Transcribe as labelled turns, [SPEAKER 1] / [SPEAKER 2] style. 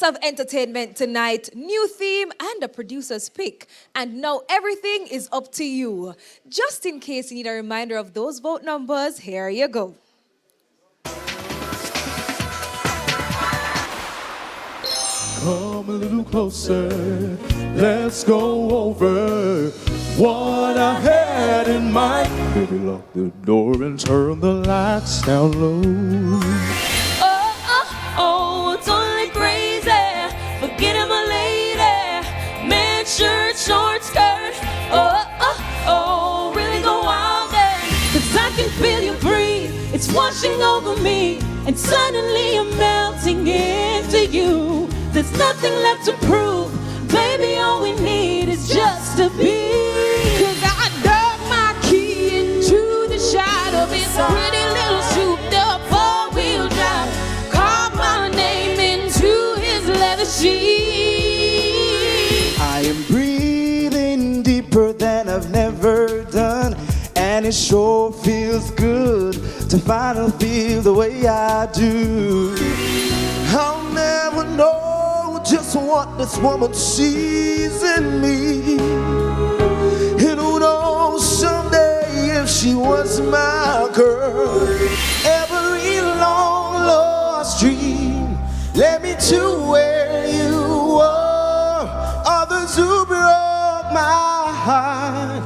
[SPEAKER 1] Lots of entertainment tonight, new theme and a producer's pick. And now everything is up to you. Just in case you need a reminder of those vote numbers, here you go.
[SPEAKER 2] Come a little closer, let's go over what I had in mind. Baby, lock the door and turn the lights down low.
[SPEAKER 3] Oh, it's only crazy. Forgetting my lady. Man, shirt, short skirt. Really go wild there. 'Cause I can feel you breathe. It's washing over me. And suddenly I'm melting into you. There's nothing left to prove. Baby, all we need is just to be. 'Cause I dug my key into the shadow of this pretty little souped up four-wheel drive. Carved my name into his leather sheet.
[SPEAKER 4] I am breathing deeper than I've never done, and it sure feels good to finally feel the way I do. I'll never know just what this woman sees in me. And who knows someday if she was my girl. Every long lost dream led me to where you were. Others who broke my heart